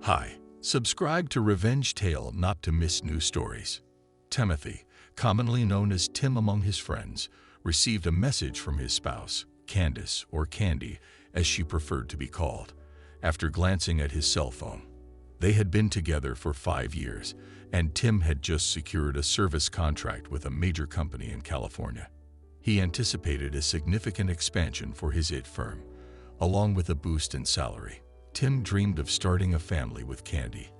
Hi, subscribe to Revenge Tale not to miss new stories. Timothy, commonly known as Tim among his friends, received a message from his spouse, Candace, or Candy, as she preferred to be called, after glancing at his cell phone. They had been together for 5 years, and Tim had just secured a service contract with a major company in California. He anticipated a significant expansion for his IT firm, along with a boost in salary. Tim dreamed of starting a family with Candy,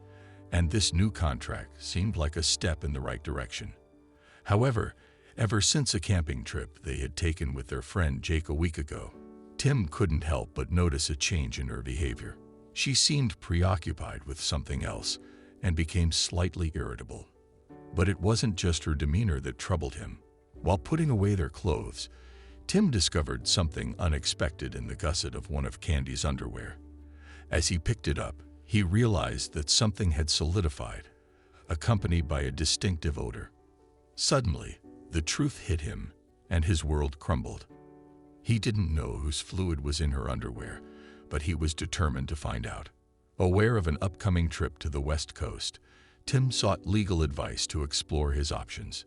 and this new contract seemed like a step in the right direction. However, ever since a camping trip they had taken with their friend Jake a week ago, Tim couldn't help but notice a change in her behavior. She seemed preoccupied with something else and became slightly irritable. But it wasn't just her demeanor that troubled him. While putting away their clothes, Tim discovered something unexpected in the gusset of one of Candy's underwear. As he picked it up, he realized that something had solidified, accompanied by a distinctive odor. Suddenly, the truth hit him, and his world crumbled. He didn't know whose fluid was in her underwear, but he was determined to find out. Aware of an upcoming trip to the West Coast, Tim sought legal advice to explore his options.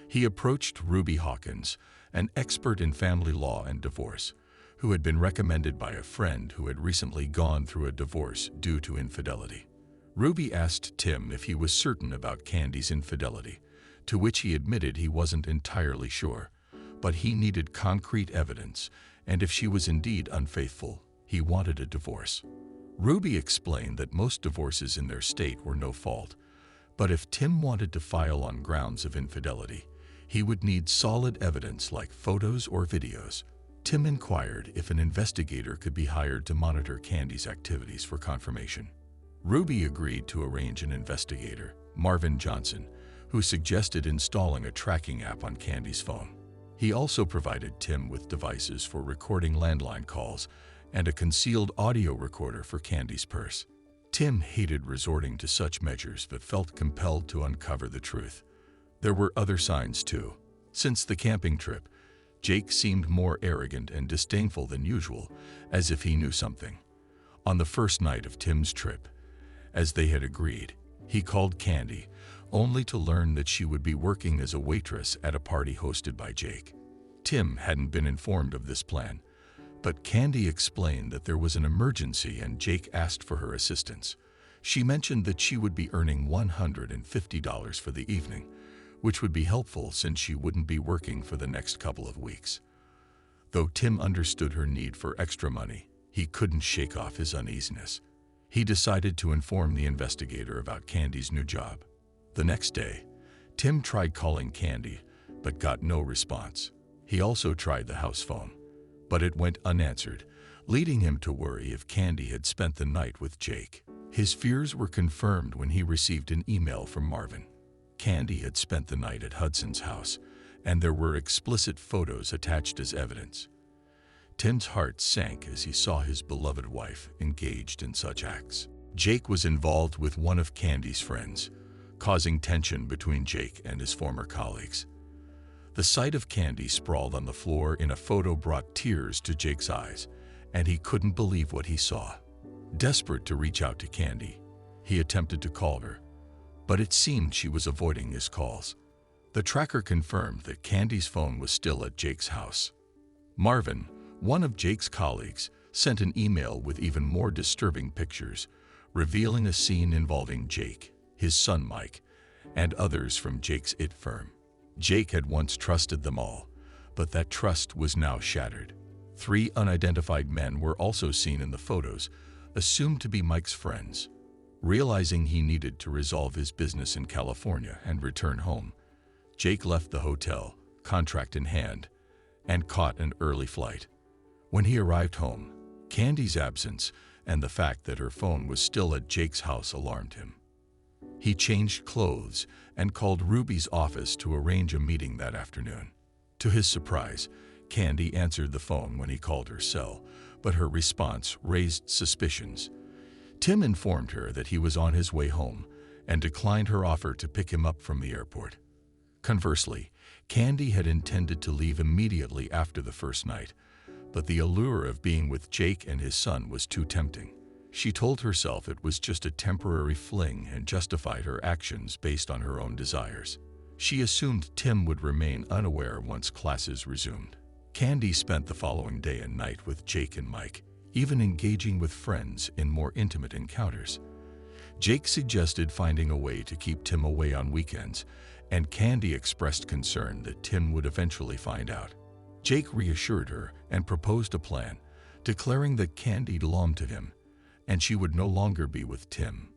He approached Ruby Hawkins, an expert in family law and divorce, who had been recommended by a friend who had recently gone through a divorce due to infidelity. Ruby asked Tim if he was certain about Candy's infidelity, to which he admitted he wasn't entirely sure, but he needed concrete evidence, and if she was indeed unfaithful, he wanted a divorce. Ruby explained that most divorces in their state were no fault, but if Tim wanted to file on grounds of infidelity, he would need solid evidence like photos or videos. Tim inquired if an investigator could be hired to monitor Candy's activities for confirmation. Ruby agreed to arrange an investigator, Marvin Johnson, who suggested installing a tracking app on Candy's phone. He also provided Tim with devices for recording landline calls and a concealed audio recorder for Candy's purse. Tim hated resorting to such measures but felt compelled to uncover the truth. There were other signs too. Since the camping trip, Jake seemed more arrogant and disdainful than usual, as if he knew something. On the first night of Tim's trip, as they had agreed, he called Candy, only to learn that she would be working as a waitress at a party hosted by Jake. Tim hadn't been informed of this plan, but Candy explained that there was an emergency and Jake asked for her assistance. She mentioned that she would be earning $150 for the evening, which would be helpful since she wouldn't be working for the next couple of weeks. Though Tim understood her need for extra money, he couldn't shake off his uneasiness. He decided to inform the investigator about Candy's new job. The next day, Tim tried calling Candy, but got no response. He also tried the house phone, but it went unanswered, leading him to worry if Candy had spent the night with Jake. His fears were confirmed when he received an email from Marvin. Candy had spent the night at Hudson's house, and there were explicit photos attached as evidence. Tim's heart sank as he saw his beloved wife engaged in such acts. Jake was involved with one of Candy's friends, causing tension between Jake and his former colleagues. The sight of Candy sprawled on the floor in a photo brought tears to Jake's eyes, and he couldn't believe what he saw. Desperate to reach out to Candy, he attempted to call her, but it seemed she was avoiding his calls. The tracker confirmed that Candy's phone was still at Jake's house. Marvin, one of Jake's colleagues, sent an email with even more disturbing pictures, revealing a scene involving Jake, his son Mike, and others from Jake's IT firm. Jake had once trusted them all, but that trust was now shattered. 3 unidentified men were also seen in the photos, assumed to be Mike's friends. Realizing he needed to resolve his business in California and return home, Jake left the hotel, contract in hand, and caught an early flight. When he arrived home, Candy's absence and the fact that her phone was still at Jake's house alarmed him. He changed clothes and called Ruby's office to arrange a meeting that afternoon. To his surprise, Candy answered the phone when he called her cell, but her response raised suspicions. Tim informed her that he was on his way home and declined her offer to pick him up from the airport. Conversely, Candy had intended to leave immediately after the first night, but the allure of being with Jake and his son was too tempting. She told herself it was just a temporary fling and justified her actions based on her own desires. She assumed Tim would remain unaware once classes resumed. Candy spent the following day and night with Jake and Mike, even engaging with friends in more intimate encounters. Jake suggested finding a way to keep Tim away on weekends, and Candy expressed concern that Tim would eventually find out. Jake reassured her and proposed a plan, declaring that Candy belonged to him, and she would no longer be with Tim.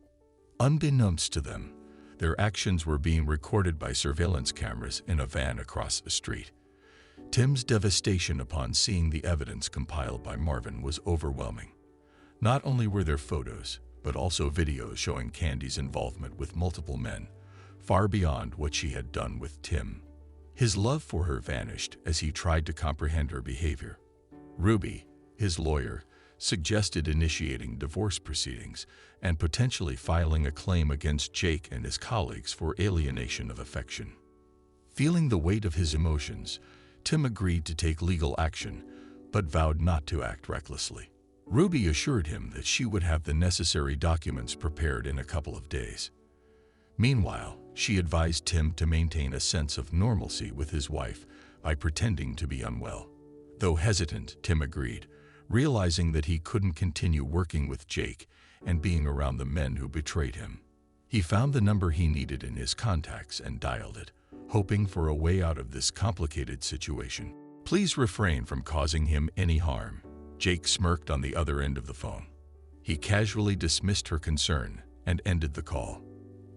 Unbeknownst to them, their actions were being recorded by surveillance cameras in a van across the street. Tim's devastation upon seeing the evidence compiled by Marvin was overwhelming. Not only were there photos, but also videos showing Candy's involvement with multiple men, far beyond what she had done with Tim. His love for her vanished as he tried to comprehend her behavior. Ruby, his lawyer, suggested initiating divorce proceedings and potentially filing a claim against Jake and his colleagues for alienation of affection. Feeling the weight of his emotions, Tim agreed to take legal action, but vowed not to act recklessly. Ruby assured him that she would have the necessary documents prepared in a couple of days. Meanwhile, she advised Tim to maintain a sense of normalcy with his wife by pretending to be unwell. Though hesitant, Tim agreed, realizing that he couldn't continue working with Jake and being around the men who betrayed him. He found the number he needed in his contacts and dialed it, hoping for a way out of this complicated situation. "Please refrain from causing him any harm," Jake smirked on the other end of the phone. He casually dismissed her concern and ended the call.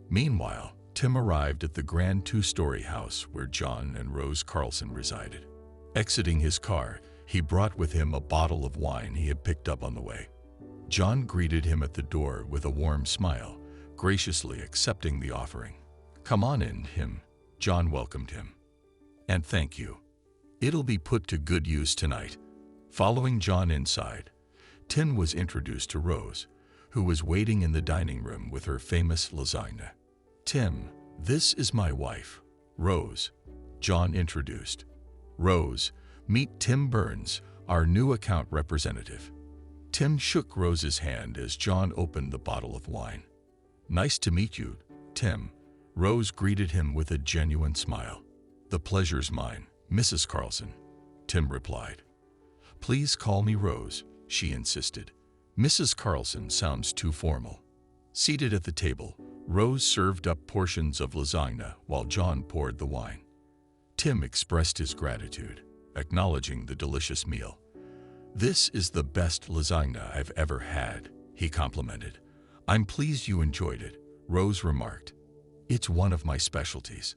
Meanwhile, Tim arrived at the grand two-story house where John and Rose Carlson resided. Exiting his car, he brought with him a bottle of wine he had picked up on the way. John greeted him at the door with a warm smile, graciously accepting the offering. "Come on in, John welcomed him. "And thank you. It'll be put to good use tonight." Following John inside, Tim was introduced to Rose, who was waiting in the dining room with her famous lasagna. "Tim, this is my wife, Rose," John introduced. "Rose, meet Tim Burns, our new account representative." Tim shook Rose's hand as John opened the bottle of wine. "Nice to meet you, Tim." Rose greeted him with a genuine smile. "The pleasure's mine, Mrs. Carlson," Tim replied. "Please call me Rose," she insisted. "Mrs. Carlson sounds too formal." Seated at the table, Rose served up portions of lasagna while John poured the wine. Tim expressed his gratitude, acknowledging the delicious meal. "This is the best lasagna I've ever had," he complimented. "I'm pleased you enjoyed it," Rose remarked. "It's one of my specialties."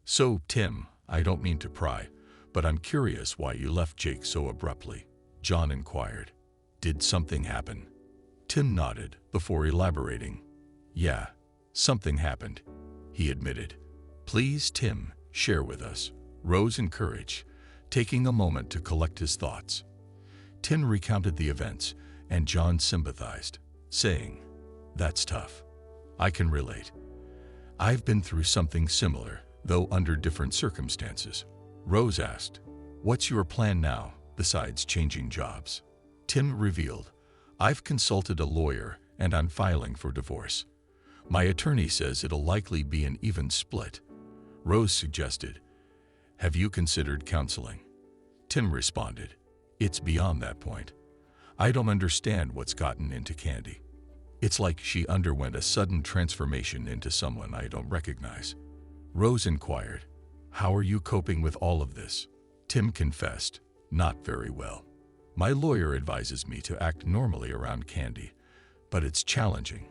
"So, Tim, I don't mean to pry, but I'm curious why you left Jake so abruptly," John inquired. "Did something happen?" Tim nodded before elaborating. "Yeah, something happened," he admitted. "Please, Tim, share with us," Rose encouraged, taking a moment to collect his thoughts. Tim recounted the events, and John sympathized, saying, "That's tough. I can relate. I've been through something similar, though under different circumstances." Rose asked, "What's your plan now, besides changing jobs?" Tim revealed, "I've consulted a lawyer and I'm filing for divorce. My attorney says it'll likely be an even split." Rose suggested, "Have you considered counseling?" Tim responded, "It's beyond that point. I don't understand what's gotten into Candy. It's like she underwent a sudden transformation into someone I don't recognize." Rose inquired, "How are you coping with all of this?" Tim confessed, "Not very well. My lawyer advises me to act normally around Candy, but it's challenging.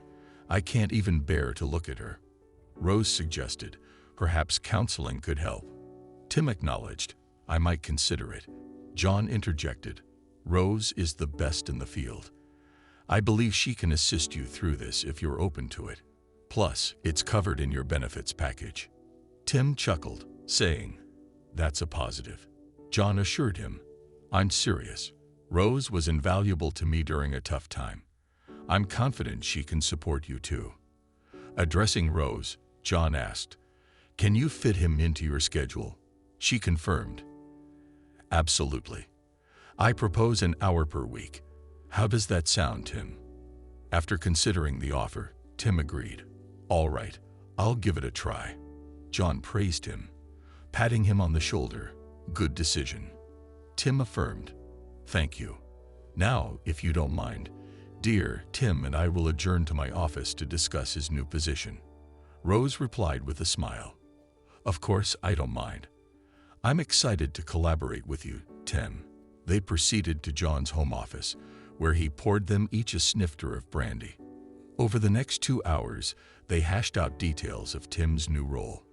I can't even bear to look at her." Rose suggested, "Perhaps counseling could help." Tim acknowledged, "I might consider it." John interjected, "Rose is the best in the field. I believe she can assist you through this if you're open to it. Plus, it's covered in your benefits package." Tim chuckled, saying, "That's a positive." John assured him, "I'm serious. Rose was invaluable to me during a tough time. I'm confident she can support you too." Addressing Rose, John asked, "Can you fit him into your schedule?" She confirmed, "Absolutely. I propose an hour per week. How does that sound, Tim?" After considering the offer, Tim agreed. "All right, I'll give it a try." John praised him, patting him on the shoulder. "Good decision." Tim affirmed. "Thank you. Now, if you don't mind, dear, Tim and I will adjourn to my office to discuss his new position." Rose replied with a smile. "Of course, I don't mind. I'm excited to collaborate with you, Tim." They proceeded to John's home office, where he poured them each a snifter of brandy. Over the next 2 hours, they hashed out details of Tim's new role.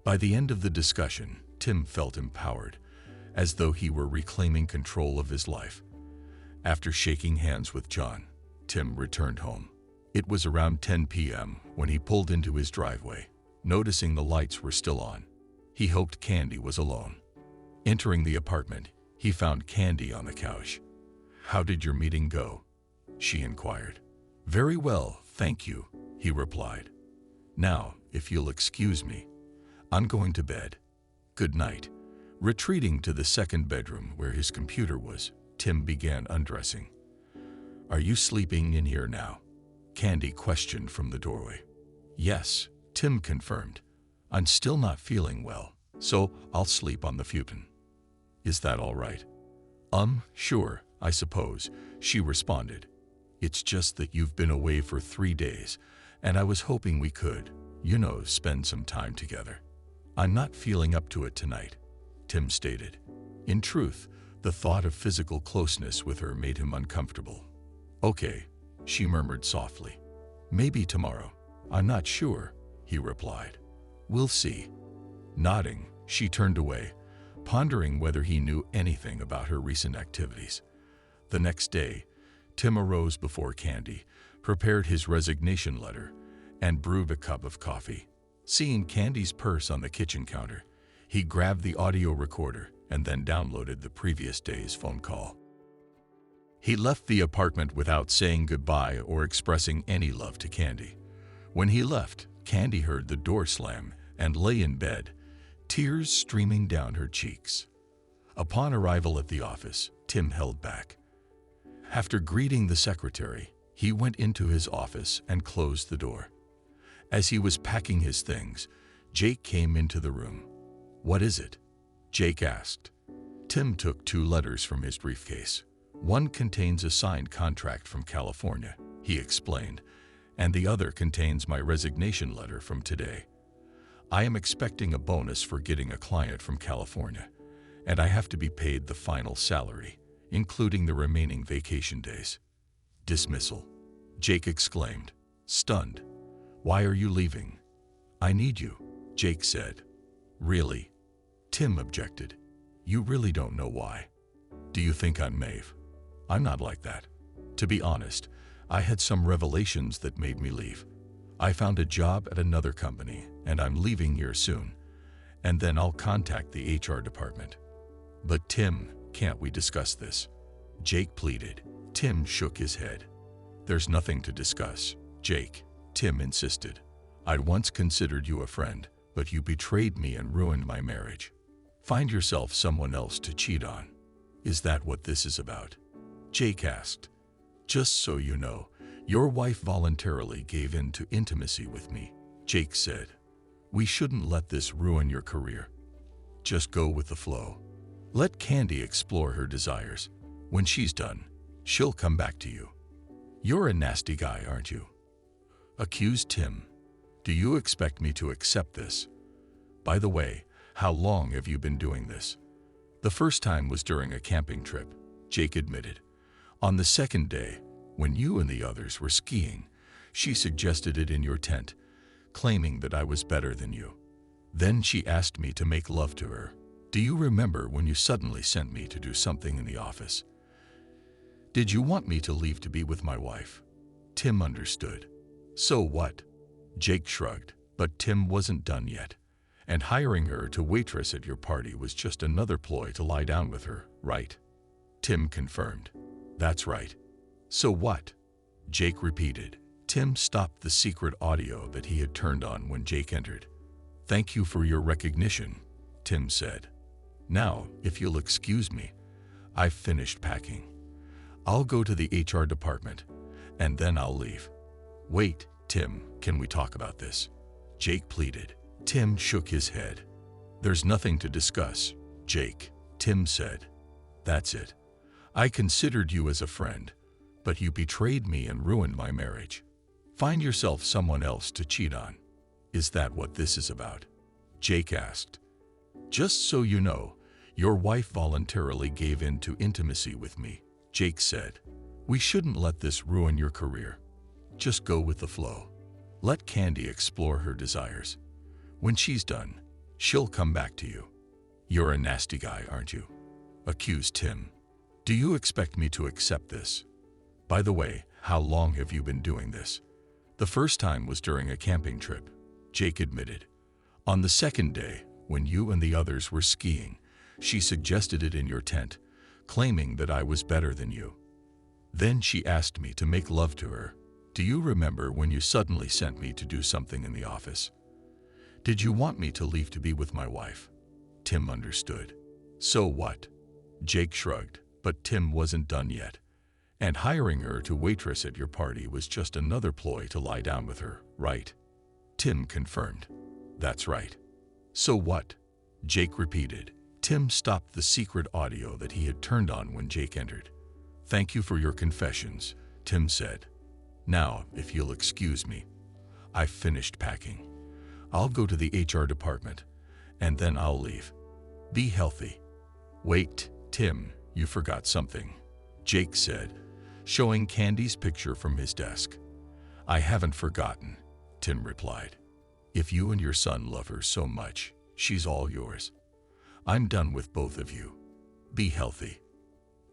By the end of the discussion, Tim felt empowered, as though he were reclaiming control of his life. After shaking hands with John, Tim returned home. It was around 10 p.m. when he pulled into his driveway, noticing the lights were still on. He hoped Candy was alone. Entering the apartment, he found Candy on the couch. "How did your meeting go?" she inquired. "Very well, thank you," he replied. "Now, if you'll excuse me, I'm going to bed. Good night." Retreating to the second bedroom where his computer was, Tim began undressing. "Are you sleeping in here now?" Candy questioned from the doorway. "Yes," Tim confirmed. "I'm still not feeling well, so I'll sleep on the futon." "Is that all right?" Sure, I suppose," she responded. "It's just that you've been away for 3 days, and I was hoping we could, spend some time together." "I'm not feeling up to it tonight," Tim stated. In truth, the thought of physical closeness with her made him uncomfortable. "Okay," she murmured softly. "Maybe tomorrow. I'm not sure," he replied. "We'll see." Nodding, she turned away, pondering whether he knew anything about her recent activities. The next day, Tim arose before Candy, prepared his resignation letter, and brewed a cup of coffee. Seeing Candy's purse on the kitchen counter, he grabbed the audio recorder and then downloaded the previous day's phone call. He left the apartment without saying goodbye or expressing any love to Candy. When he left, Candy heard the door slam and lay in bed, tears streaming down her cheeks. Upon arrival at the office, Tim held back. After greeting the secretary, he went into his office and closed the door. As he was packing his things, Jake came into the room. "What is it?" Jake asked. Tim took 2 letters from his briefcase. "One contains a signed contract from California," he explained, "and the other contains my resignation letter from today. I am expecting a bonus for getting a client from California, and I have to be paid the final salary, including the remaining vacation days." "Dismissal," Jake exclaimed, stunned. "Why are you leaving?" "I need you," Jake said. "Really?" Tim objected. "You really don't know why. Do you think I'm Maeve? I'm not like that. To be honest, I had some revelations that made me leave. I found a job at another company, and I'm leaving here soon, and then I'll contact the HR department." "But Tim, can't we discuss this?" Jake pleaded. Tim shook his head. "There's nothing to discuss, Jake," Tim insisted. "I'd once considered you a friend, but you betrayed me and ruined my marriage. Find yourself someone else to cheat on. Is that what this is about?" Jake asked. "Just so you know, your wife voluntarily gave in to intimacy with me," Jake said. "We shouldn't let this ruin your career. Just go with the flow. Let Candy explore her desires. When she's done, she'll come back to you." "You're a nasty guy, aren't you?" accused Tim. "Do you expect me to accept this? By the way, how long have you been doing this?" "The first time was during a camping trip," Jake admitted. "On the second day, when you and the others were skiing, she suggested it in your tent, claiming that I was better than you. Then she asked me to make love to her. Do you remember when you suddenly sent me to do something in the office? Did you want me to leave to be with my wife?" Tim understood. "So what?" Jake shrugged, but Tim wasn't done yet. "And hiring her to waitress at your party was just another ploy to lie down with her, right?" Tim confirmed. "That's right." "So what?" Jake repeated. Tim stopped the secret audio that he had turned on when Jake entered. "Thank you for your recognition," Tim said. "Now, if you'll excuse me, I've finished packing. I'll go to the HR department, and then I'll leave. Wait, Tim, can we talk about this? Jake pleaded. Tim shook his head. There's nothing to discuss, Jake, Tim said. That's it. I considered you as a friend, but you betrayed me and ruined my marriage. Find yourself someone else to cheat on. Is that what this is about? Jake asked. Just so you know, your wife voluntarily gave in to intimacy with me, Jake said. We shouldn't let this ruin your career. Just go with the flow. Let Candy explore her desires. When she's done, she'll come back to you. You're a nasty guy, aren't you? Accused Tim. Do you expect me to accept this? By the way, how long have you been doing this? The first time was during a camping trip, Jake admitted. On the second day, when you and the others were skiing, she suggested it in your tent, claiming that I was better than you. Then she asked me to make love to her. Do you remember when you suddenly sent me to do something in the office? Did you want me to leave to be with my wife? Tim understood. So what? Jake shrugged, but Tim wasn't done yet. And hiring her to waitress at your party was just another ploy to lie down with her, right? Tim confirmed. That's right. So what? Jake repeated. Tim stopped the secret audio that he had turned on when Jake entered. Thank you for your confessions, Tim said. Now, if you'll excuse me, I've finished packing. I'll go to the HR department, and then I'll leave. Be healthy. Wait, Tim, you forgot something, Jake said, showing Candy's picture from his desk. I haven't forgotten, Tim replied. If you and your son love her so much, she's all yours. I'm done with both of you. Be healthy.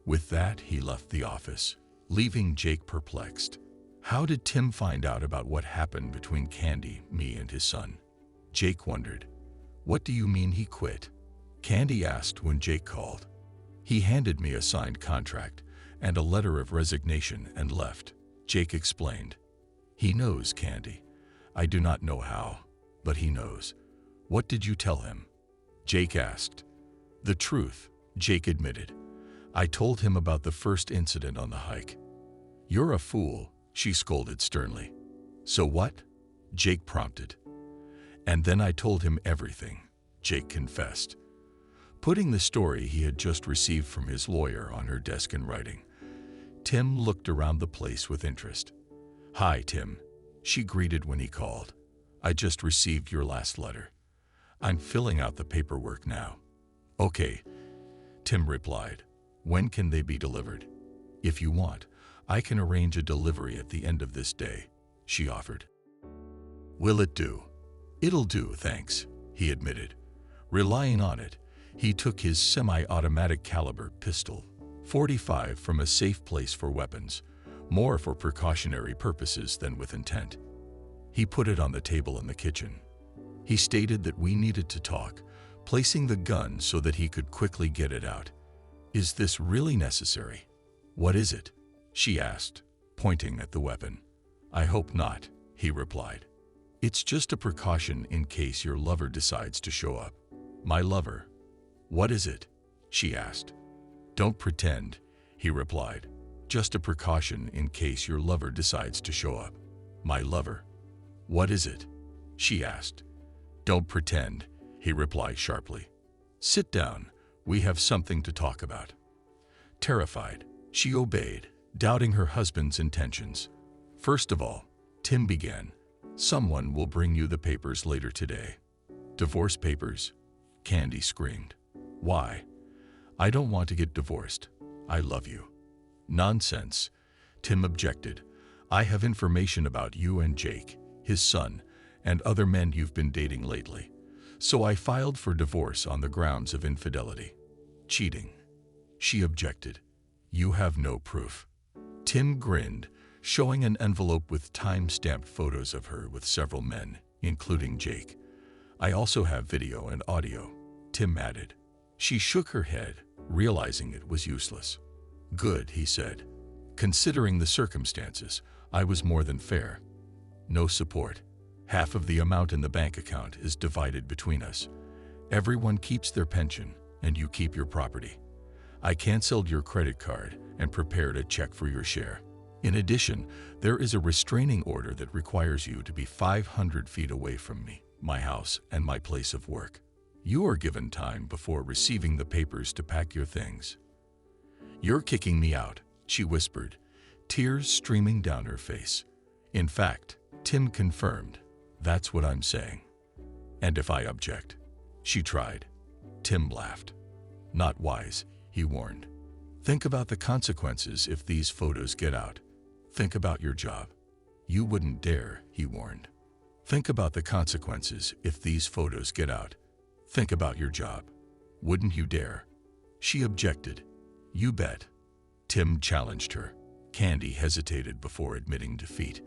With that, he left the office, leaving Jake perplexed. How did Tim find out about what happened between Candy, me, and his son? Jake wondered. What do you mean he quit? Candy asked when Jake called. He handed me a signed contract and a letter of resignation and left, Jake explained. He knows, Candy. I do not know how, but he knows. What did you tell him? Jake asked. The truth, Jake admitted. I told him about the first incident on the hike. You're a fool, she scolded sternly. So what? Jake prompted. And then I told him everything, Jake confessed, putting the story he had just received from his lawyer on her desk in writing. Tim looked around the place with interest. Hi, Tim, she greeted when he called. I just received your last letter. I'm filling out the paperwork now. Okay, Tim replied. When can they be delivered? If you want, I can arrange a delivery at the end of this day, she offered. Will it do? It'll do, thanks, he admitted. Relying on it, he took his semi-automatic caliber pistol, .45, from a safe place for weapons, more for precautionary purposes than with intent. He put it on the table in the kitchen. He stated that we needed to talk, placing the gun so that he could quickly get it out. Is this really necessary? What is it? She asked, pointing at the weapon. I hope not, he replied. It's just a precaution in case your lover decides to show up. My lover? What is it? She asked. Don't pretend, he replied. Just a precaution in case your lover decides to show up. My lover? What is it? She asked. Don't pretend, he replied sharply. Sit down, we have something to talk about. Terrified, she obeyed, doubting her husband's intentions. First of all, Tim began, someone will bring you the papers later today. Divorce papers? Candy screamed. Why? I don't want to get divorced. I love you. Nonsense, Tim objected. I have information about you and Jake, his son, and other men you've been dating lately. So I filed for divorce on the grounds of infidelity. Cheating. She objected. You have no proof. Tim grinned, showing an envelope with time-stamped photos of her with several men, including Jake. I also have video and audio, Tim added. She shook her head, realizing it was useless. Good, he said. Considering the circumstances, I was more than fair. No support. Half of the amount in the bank account is divided between us. Everyone keeps their pension, and you keep your property. I canceled your credit card and prepared a check for your share. In addition, there is a restraining order that requires you to be 500 feet away from me, my house, and my place of work. You are given time before receiving the papers to pack your things. You're kicking me out, she whispered, tears streaming down her face. In fact, Tim confirmed, that's what I'm saying. And if I object? She tried. Tim laughed. Not wise, he warned. Think about the consequences if these photos get out. Think about your job. You wouldn't dare, he warned. Think about the consequences if these photos get out. Think about your job. Wouldn't you dare? She objected. You bet. Tim challenged her. Candy hesitated before admitting defeat.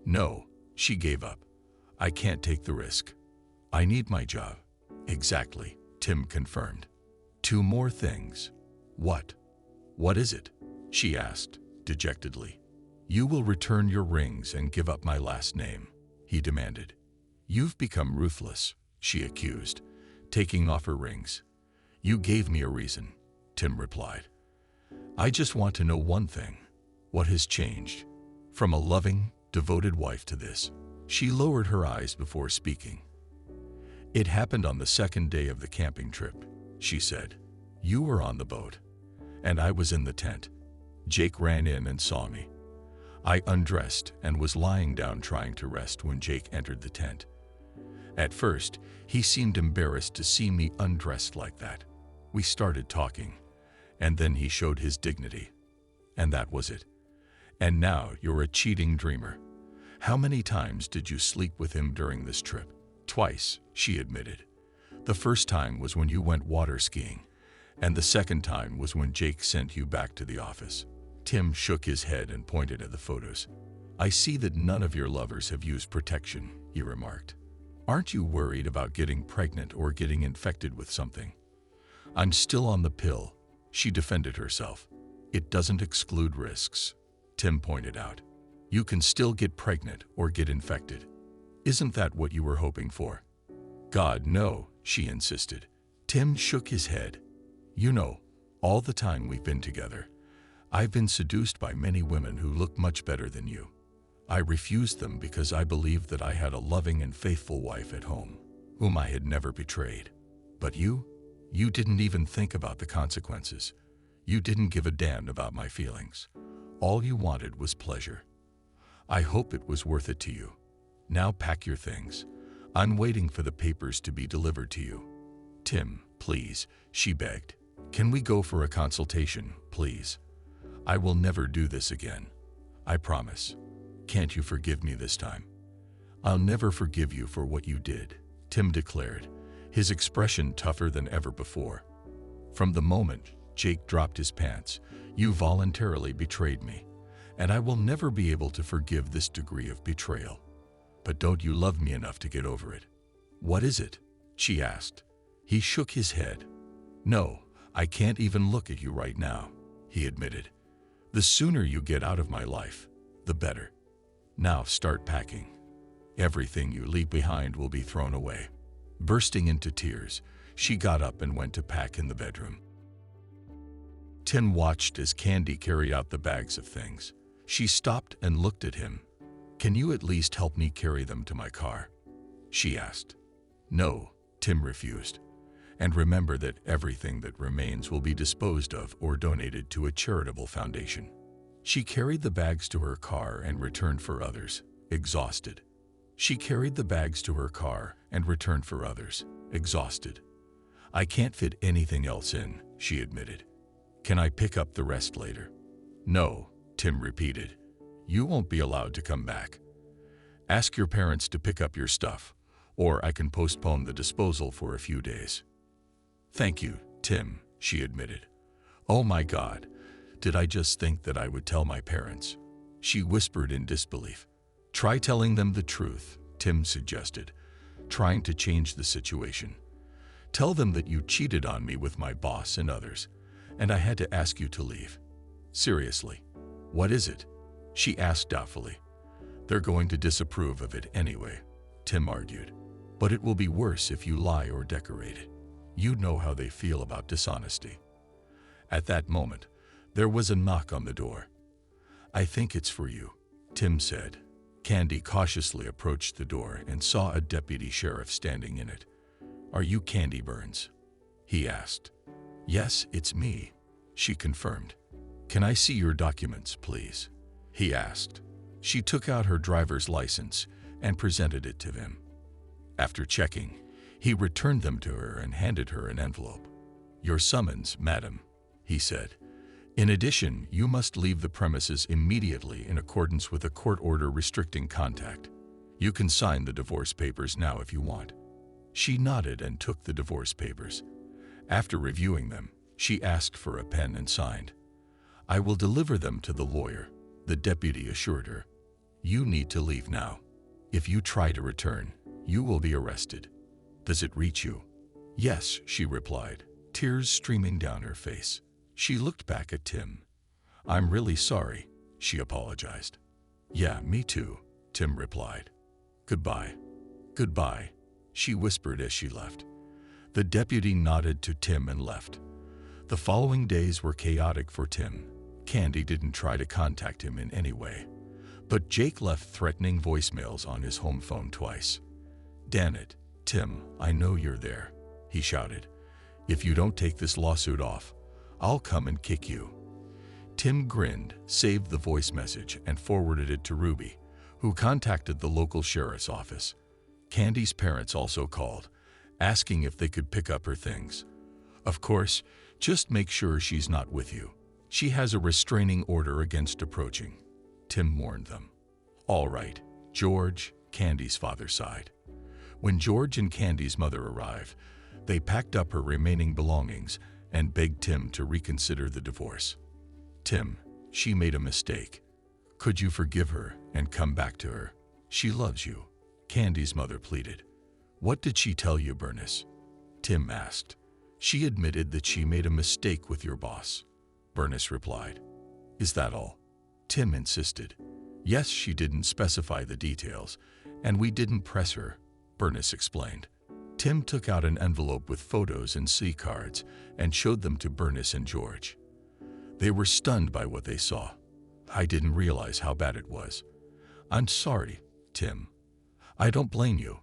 No, she gave up. I can't take the risk. I need my job. Exactly, Tim confirmed. Two more things. What? What is it? She asked, dejectedly. You will return your rings and give up my last name, he demanded. You've become ruthless, she accused, taking off her rings. You gave me a reason, Tim replied. I just want to know one thing. What has changed? From a loving, devoted wife to this. She lowered her eyes before speaking. It happened on the second day of the camping trip, she said. You were on the boat, and I was in the tent. Jake ran in and saw me. I undressed and was lying down trying to rest when Jake entered the tent. At first, he seemed embarrassed to see me undressed like that. We started talking, and then he showed his dignity. And that was it. And now you're a cheating dreamer. How many times did you sleep with him during this trip? Twice, she admitted. The first time was when you went water skiing, and the second time was when Jake sent you back to the office. Tim shook his head and pointed at the photos. I see that none of your lovers have used protection, he remarked. Aren't you worried about getting pregnant or getting infected with something? I'm still on the pill, she defended herself. It doesn't exclude risks, Tim pointed out. You can still get pregnant or get infected. Isn't that what you were hoping for? God, no, she insisted. Tim shook his head. You know, all the time we've been together, I've been seduced by many women who look much better than you. I refused them because I believed that I had a loving and faithful wife at home, whom I had never betrayed. But you didn't even think about the consequences. You didn't give a damn about my feelings. All you wanted was pleasure. I hope it was worth it to you. Now pack your things. I'm waiting for the papers to be delivered to you. Tim, please, she begged. Can we go for a consultation, please? I will never do this again. I promise. Can't you forgive me this time? I'll never forgive you for what you did, Tim declared, his expression tougher than ever before. From the moment Jake dropped his pants, you voluntarily betrayed me, and I will never be able to forgive this degree of betrayal. But don't you love me enough to get over it? What is it? She asked. He shook his head. No, I can't even look at you right now, he admitted. The sooner you get out of my life, the better. Now start packing. Everything you leave behind will be thrown away. Bursting into tears, she got up and went to pack in the bedroom. Tim watched as Candy carried out the bags of things. She stopped and looked at him. Can you at least help me carry them to my car? She asked. No, Tim refused. And remember that everything that remains will be disposed of or donated to a charitable foundation. She carried the bags to her car and returned for others, exhausted. She carried the bags to her car and returned for others, exhausted. I can't fit anything else in, she admitted. Can I pick up the rest later? No, Tim repeated. You won't be allowed to come back. Ask your parents to pick up your stuff, or I can postpone the disposal for a few days. Thank you, Tim, she admitted. Oh my God, did I just think that I would tell my parents? She whispered in disbelief. Try telling them the truth, Tim suggested, trying to change the situation. Tell them that you cheated on me with my boss and others, and I had to ask you to leave. Seriously, what is it? She asked doubtfully. They're going to disapprove of it anyway, Tim argued. But it will be worse if you lie or decorate it. You know how they feel about dishonesty. At that moment, there was a knock on the door. "I think it's for you," Tim said. Candy cautiously approached the door and saw a deputy sheriff standing in it. "Are you Candy Burns?" he asked. "Yes, it's me," she confirmed. "Can I see your documents, please?" he asked. She took out her driver's license and presented it to him. After checking, he returned them to her and handed her an envelope. "Your summons, madam," he said. "In addition, you must leave the premises immediately in accordance with a court order restricting contact. You can sign the divorce papers now if you want." She nodded and took the divorce papers. After reviewing them, she asked for a pen and signed. "I will deliver them to the lawyer," the deputy assured her. "You need to leave now. If you try to return, you will be arrested. Does it reach you?" "Yes," she replied, tears streaming down her face. She looked back at Tim. "I'm really sorry," she apologized. "Yeah, me too," Tim replied. "Goodbye." "Goodbye," she whispered as she left. The deputy nodded to Tim and left. The following days were chaotic for Tim. Candy didn't try to contact him in any way, but Jake left threatening voicemails on his home phone twice. "Damn it, Tim, I know you're there," he shouted. "If you don't take this lawsuit off, I'll come and kick you." Tim grinned, saved the voice message, and forwarded it to Ruby, who contacted the local sheriff's office. Candy's parents also called, asking if they could pick up her things. "Of course, just make sure she's not with you. She has a restraining order against approaching," Tim warned them. "All right," George, Candy's father, sighed. When George and Candy's mother arrived, they packed up her remaining belongings and begged Tim to reconsider the divorce. "Tim, she made a mistake. Could you forgive her and come back to her? She loves you," Candy's mother pleaded. "What did she tell you, Bernice?" Tim asked. "She admitted that she made a mistake with your boss," Bernice replied. "Is that all?" Tim insisted. "Yes, she didn't specify the details, and we didn't press her," Bernice explained. Tim took out an envelope with photos and C cards and showed them to Bernice and George. They were stunned by what they saw. "I didn't realize how bad it was." "I'm sorry, Tim." "I don't blame you."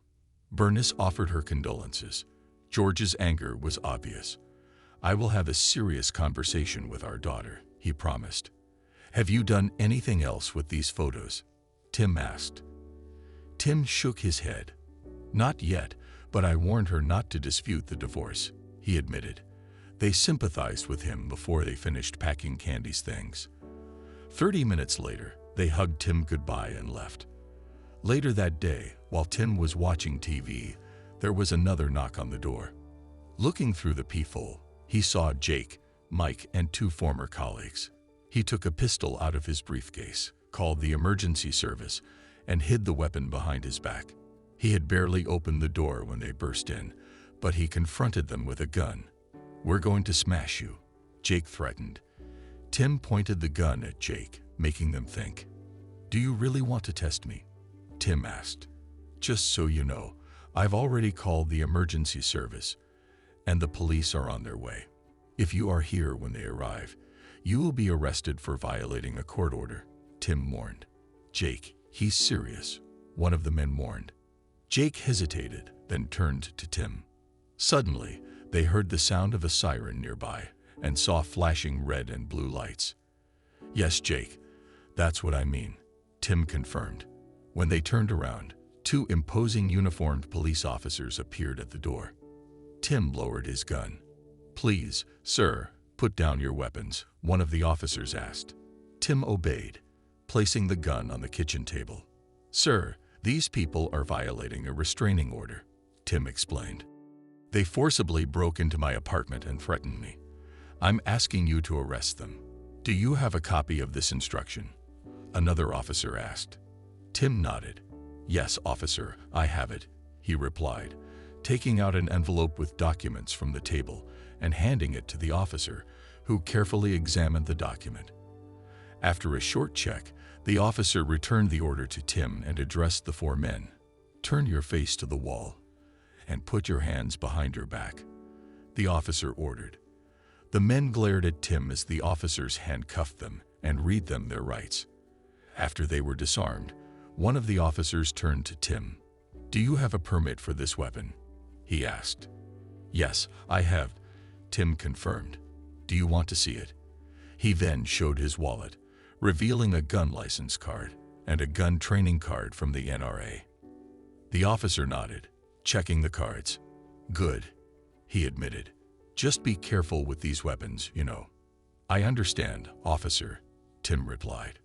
Bernice offered her condolences. George's anger was obvious. "I will have a serious conversation with our daughter," he promised. "Have you done anything else with these photos?" Tim asked. Tim shook his head. "Not yet, but I warned her not to dispute the divorce," he admitted. They sympathized with him before they finished packing Candy's things. 30 minutes later, they hugged Tim goodbye and left. Later that day, while Tim was watching TV, there was another knock on the door. Looking through the peephole, he saw Jake, Mike, and 2 former colleagues. He took a pistol out of his briefcase, called the emergency service, and hid the weapon behind his back. He had barely opened the door when they burst in, but he confronted them with a gun. "We're going to smash you," Jake threatened. Tim pointed the gun at Jake, making them think. "Do you really want to test me?" Tim asked. "Just so you know, I've already called the emergency service, and the police are on their way. If you are here when they arrive, you will be arrested for violating a court order," Tim warned. "Jake, he's serious," one of the men warned. Jake hesitated, then turned to Tim. Suddenly, they heard the sound of a siren nearby and saw flashing red and blue lights. "Yes, Jake, that's what I mean," Tim confirmed. When they turned around, 2 imposing uniformed police officers appeared at the door. Tim lowered his gun. "Please, sir, put down your weapons," one of the officers asked. Tim obeyed, placing the gun on the kitchen table. "Sir, these people are violating a restraining order," Tim explained. "They forcibly broke into my apartment and threatened me. I'm asking you to arrest them. Do you have a copy of this instruction?" another officer asked. Tim nodded. "Yes, officer, I have it," he replied, taking out an envelope with documents from the table and handing it to the officer, who carefully examined the document. After a short check, the officer returned the order to Tim and addressed the 4 men. "Turn your face to the wall and put your hands behind your back," the officer ordered. The men glared at Tim as the officers handcuffed them and read them their rights. After they were disarmed, one of the officers turned to Tim. "Do you have a permit for this weapon?" he asked. "Yes, I have," Tim confirmed. "Do you want to see it?" He then showed his wallet, revealing a gun license card and a gun training card from the NRA. The officer nodded, checking the cards. "Good," he admitted. "Just be careful with these weapons, you know." "I understand, officer," Tim replied.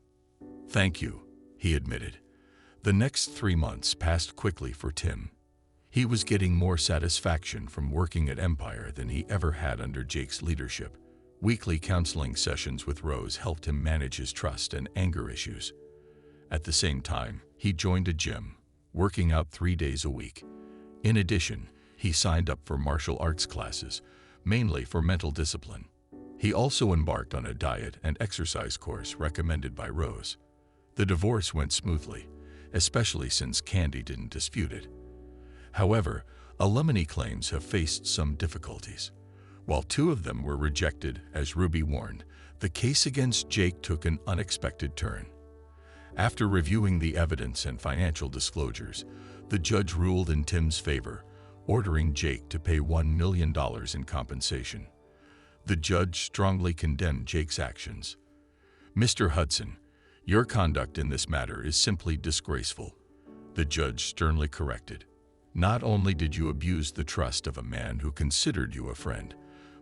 "Thank you," he admitted. The next 3 months passed quickly for Tim. He was getting more satisfaction from working at Empire than he ever had under Jake's leadership. Weekly counseling sessions with Rose helped him manage his trust and anger issues. At the same time, he joined a gym, working out 3 days a week. In addition, he signed up for martial arts classes, mainly for mental discipline. He also embarked on a diet and exercise course recommended by Rose. The divorce went smoothly, especially since Candy didn't dispute it. However, alimony claims have faced some difficulties. While 2 of them were rejected, as Ruby warned, the case against Jake took an unexpected turn. After reviewing the evidence and financial disclosures, the judge ruled in Tim's favor, ordering Jake to pay $1 million in compensation. The judge strongly condemned Jake's actions. "Mr. Hudson, your conduct in this matter is simply disgraceful," the judge sternly corrected. "Not only did you abuse the trust of a man who considered you a friend,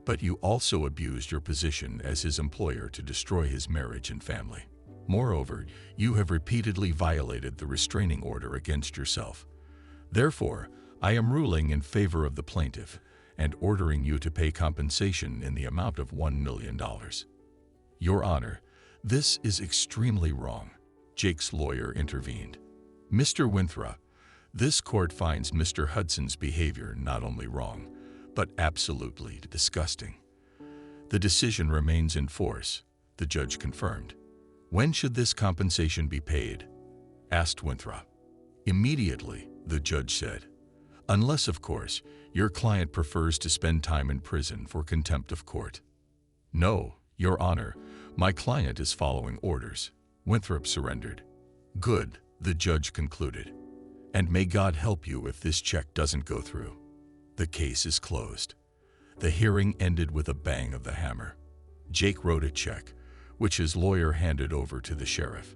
but you also abused your position as his employer to destroy his marriage and family. Moreover, you have repeatedly violated the restraining order against yourself. Therefore, I am ruling in favor of the plaintiff and ordering you to pay compensation in the amount of $1 million. Your Honor, this is extremely wrong," Jake's lawyer intervened. "Mr. Winthrop, this court finds Mr. Hudson's behavior not only wrong, but absolutely disgusting. The decision remains in force," the judge confirmed. "When should this compensation be paid?" asked Winthrop. "Immediately," the judge said. "Unless, of course, your client prefers to spend time in prison for contempt of court." "No, Your Honor, my client is following orders," Winthrop surrendered. "Good," the judge concluded. "And may God help you if this check doesn't go through. The case is closed." The hearing ended with a bang of the hammer. Jake wrote a check, which his lawyer handed over to the sheriff.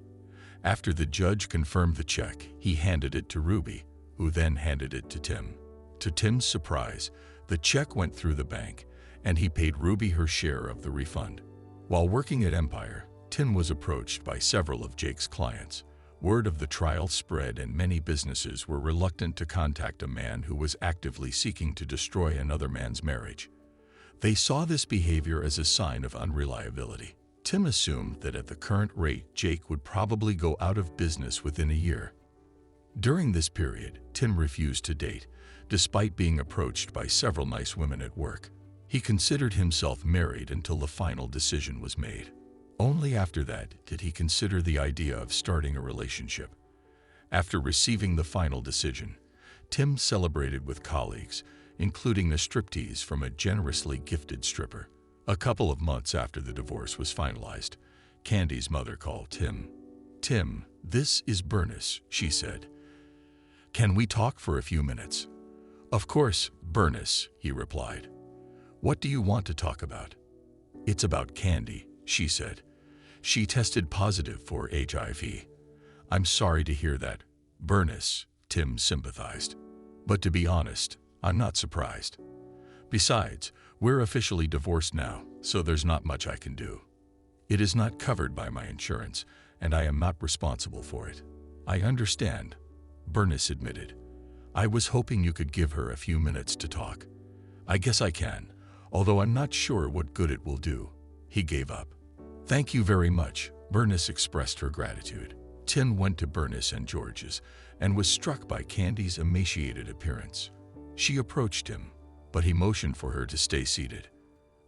After the judge confirmed the check, he handed it to Ruby, who then handed it to Tim. To Tim's surprise, the check went through the bank, and he paid Ruby her share of the refund. While working at Empire, Tim was approached by several of Jake's clients. Word of the trial spread, and many businesses were reluctant to contact a man who was actively seeking to destroy another man's marriage. They saw this behavior as a sign of unreliability. Tim assumed that at the current rate, Jake would probably go out of business within a year. During this period, Tim refused to date, despite being approached by several nice women at work. He considered himself married until the final decision was made. Only after that did he consider the idea of starting a relationship. After receiving the final decision, Tim celebrated with colleagues, including a striptease from a generously gifted stripper. A couple of months after the divorce was finalized, Candy's mother called Tim. "Tim, this is Bernice," she said. "Can we talk for a few minutes?" "Of course, Bernice," he replied. "What do you want to talk about?" "It's about Candy," she said. "She tested positive for HIV." "I'm sorry to hear that, Bernice," Tim sympathized. "But to be honest, I'm not surprised. Besides, we're officially divorced now, so there's not much I can do. It is not covered by my insurance, and I am not responsible for it." "I understand," Bernice admitted. "I was hoping you could give her a few minutes to talk." "I guess I can, although I'm not sure what good it will do." He gave up. "Thank you very much," Bernice expressed her gratitude. Tim went to Bernice and George's and was struck by Candy's emaciated appearance. She approached him, but he motioned for her to stay seated.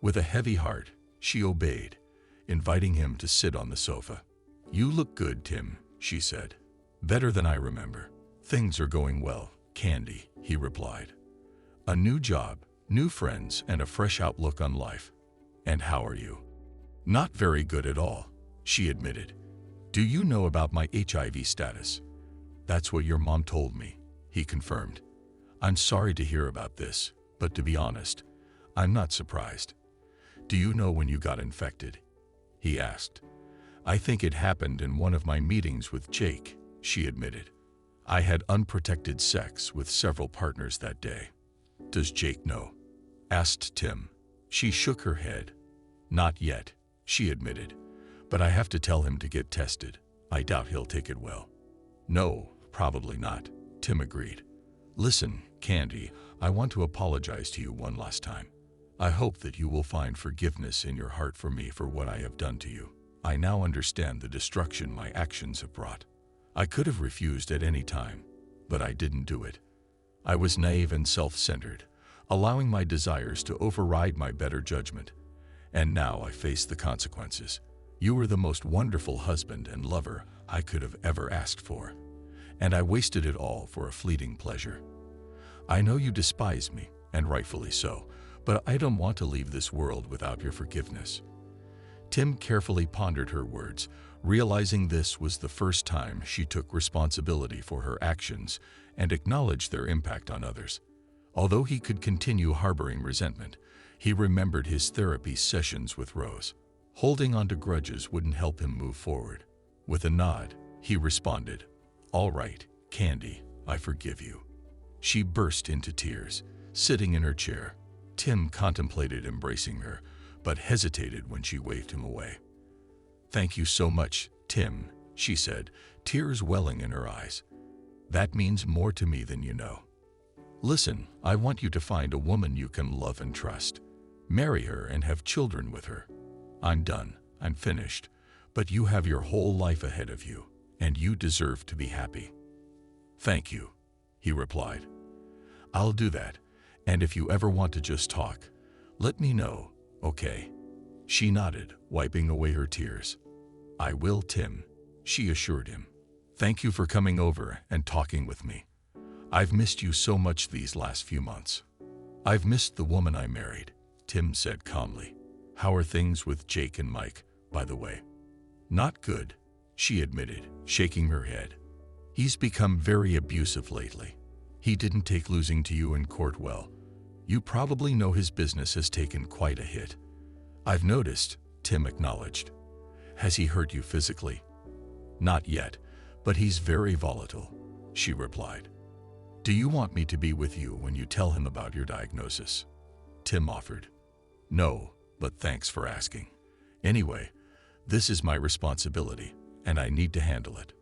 With a heavy heart, she obeyed, inviting him to sit on the sofa. "You look good, Tim," she said. "Better than I remember." "Things are going well, Candy," he replied. "A new job, new friends, and a fresh outlook on life. And how are you?" "Not very good at all," she admitted. Do you know about my HIV status? That's what your mom told me, he confirmed. I'm sorry to hear about this, but to be honest, I'm not surprised. Do you know when you got infected? He asked. I think it happened in one of my meetings with Jake, she admitted. I had unprotected sex with several partners that day. Does Jake know? Asked Tim. She shook her head. Not yet, she admitted. But I have to tell him to get tested. I doubt he'll take it well. No, probably not, Tim agreed. Listen, Candy, I want to apologize to you one last time. I hope that you will find forgiveness in your heart for me for what I have done to you. I now understand the destruction my actions have brought. I could have refused at any time, but I didn't do it. I was naive and self-centered, allowing my desires to override my better judgment. And now I face the consequences. You were the most wonderful husband and lover I could have ever asked for, and I wasted it all for a fleeting pleasure. I know you despise me, and rightfully so, but I don't want to leave this world without your forgiveness. Tim carefully pondered her words, realizing this was the first time she took responsibility for her actions and acknowledged their impact on others. Although he could continue harboring resentment, he remembered his therapy sessions with Rose. Holding on to grudges wouldn't help him move forward. With a nod, he responded, All right, Candy, I forgive you. She burst into tears, sitting in her chair. Tim contemplated embracing her, but hesitated when she waved him away. Thank you so much, Tim, she said, tears welling in her eyes. That means more to me than you know. Listen, I want you to find a woman you can love and trust. Marry her and have children with her. I'm done, I'm finished, but you have your whole life ahead of you, and you deserve to be happy. Thank you, he replied. I'll do that, and if you ever want to just talk, let me know, okay? She nodded, wiping away her tears. I will, Tim, she assured him. Thank you for coming over and talking with me. I've missed you so much these last few months. I've missed the woman I married, Tim said calmly. How are things with Jake and Mike, by the way? Not good, she admitted, shaking her head. He's become very abusive lately. He didn't take losing to you in court well. You probably know his business has taken quite a hit. I've noticed, Tim acknowledged. Has he hurt you physically? Not yet, but he's very volatile, she replied. Do you want me to be with you when you tell him about your diagnosis? Tim offered. No, but thanks for asking. Anyway, this is my responsibility, and I need to handle it.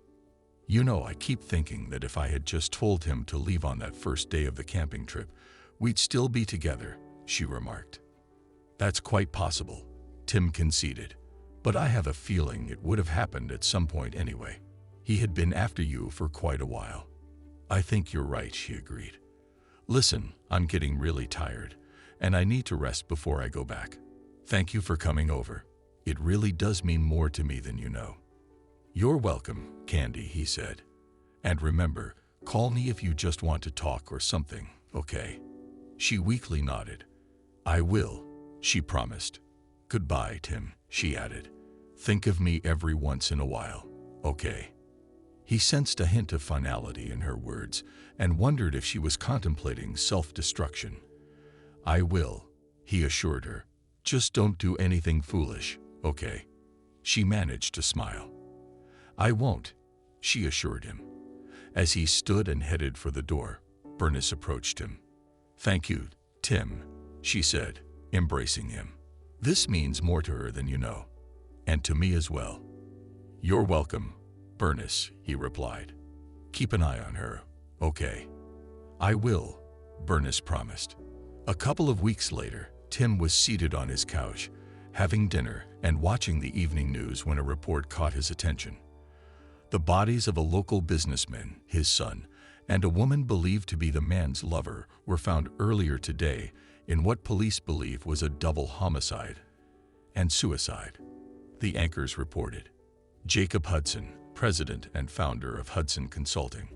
You know, I keep thinking that if I had just told him to leave on that first day of the camping trip, we'd still be together, she remarked. That's quite possible, Tim conceded, but I have a feeling it would have happened at some point anyway. He had been after you for quite a while. I think you're right, she agreed. Listen, I'm getting really tired, and I need to rest before I go back. Thank you for coming over. It really does mean more to me than you know. You're welcome, Candy, he said. And remember, call me if you just want to talk or something, okay? She weakly nodded. I will, she promised. Goodbye, Tim, she added. Think of me every once in a while, okay? He sensed a hint of finality in her words and wondered if she was contemplating self-destruction. I will, he assured her. Just don't do anything foolish, okay? She managed to smile. I won't, she assured him. As he stood and headed for the door, Bernice approached him. Thank you, Tim, she said, embracing him. This means more to her than you know, and to me as well. You're welcome, Bernice, he replied. Keep an eye on her, okay? I will, Bernice promised. A couple of weeks later, Tim was seated on his couch, having dinner and watching the evening news when a report caught his attention. The bodies of a local businessman, his son, and a woman believed to be the man's lover were found earlier today in what police believe was a double homicide and suicide, the anchors reported. Jacob Hudson, president and founder of Hudson Consulting,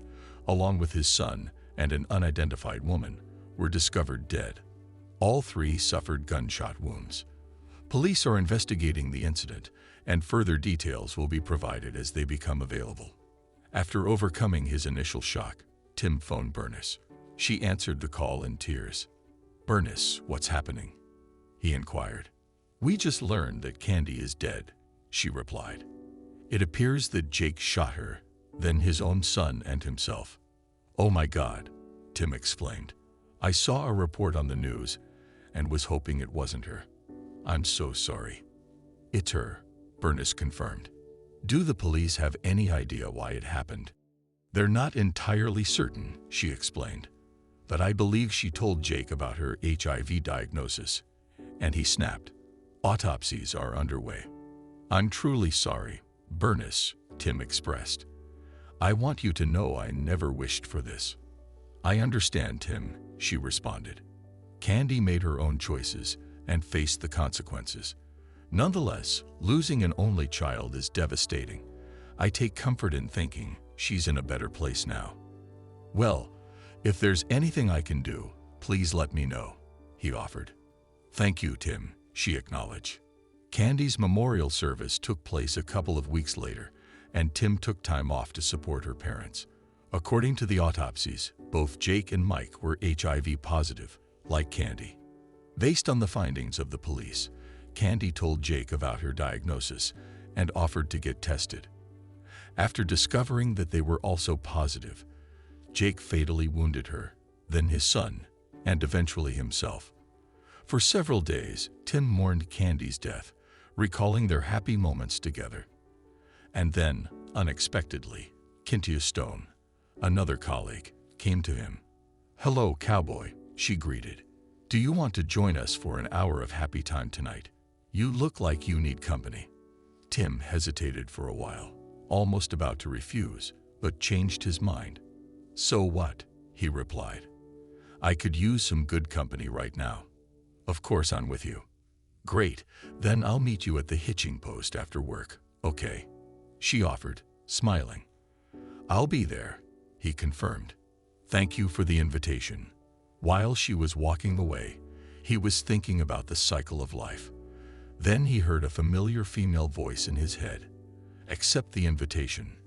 along with his son and an unidentified woman, were discovered dead. All three suffered gunshot wounds. Police are investigating the incident, and further details will be provided as they become available. After overcoming his initial shock, Tim phoned Bernice. She answered the call in tears. "Bernice, what's happening?" he inquired. "We just learned that Candy is dead," she replied. "It appears that Jake shot her, then his own son and himself." "Oh my God," Tim exclaimed. "I saw a report on the news and was hoping it wasn't her. I'm so sorry." "It's her," Bernice confirmed. "Do the police have any idea why it happened?" "They're not entirely certain," she explained. "But I believe she told Jake about her HIV diagnosis, and he snapped. Autopsies are underway." "I'm truly sorry, Bernice," Tim expressed. "I want you to know I never wished for this." "I understand, Tim," she responded. "Candy made her own choices and faced the consequences. Nonetheless, losing an only child is devastating. I take comfort in thinking she's in a better place now." "Well, if there's anything I can do, please let me know," he offered. "Thank you, Tim," she acknowledged. Candy's memorial service took place a couple of weeks later, and Tim took time off to support her parents. According to the autopsies, both Jake and Mike were HIV positive, like Candy. Based on the findings of the police, Candy told Jake about her diagnosis and offered to get tested. After discovering that they were also positive, Jake fatally wounded her, then his son, and eventually himself. For several days, Tim mourned Candy's death, recalling their happy moments together. And then, unexpectedly, Kintia Stone, another colleague, came to him. "Hello, cowboy," she greeted. "Do you want to join us for an hour of happy time tonight? You look like you need company." Tim hesitated for a while, almost about to refuse, but changed his mind. "So what?" he replied. "I could use some good company right now." "Of course I'm with you." "Great, then I'll meet you at the hitching post after work, okay?" she offered, smiling. "I'll be there," he confirmed. "Thank you for the invitation." While she was walking away, he was thinking about the cycle of life. Then he heard a familiar female voice in his head. "Accept the invitation,"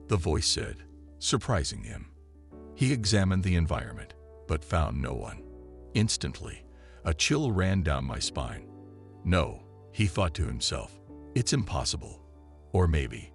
the voice said, surprising him. He examined the environment, but found no one. Instantly, a chill ran down my spine. "No," he thought to himself, "it's impossible. Or maybe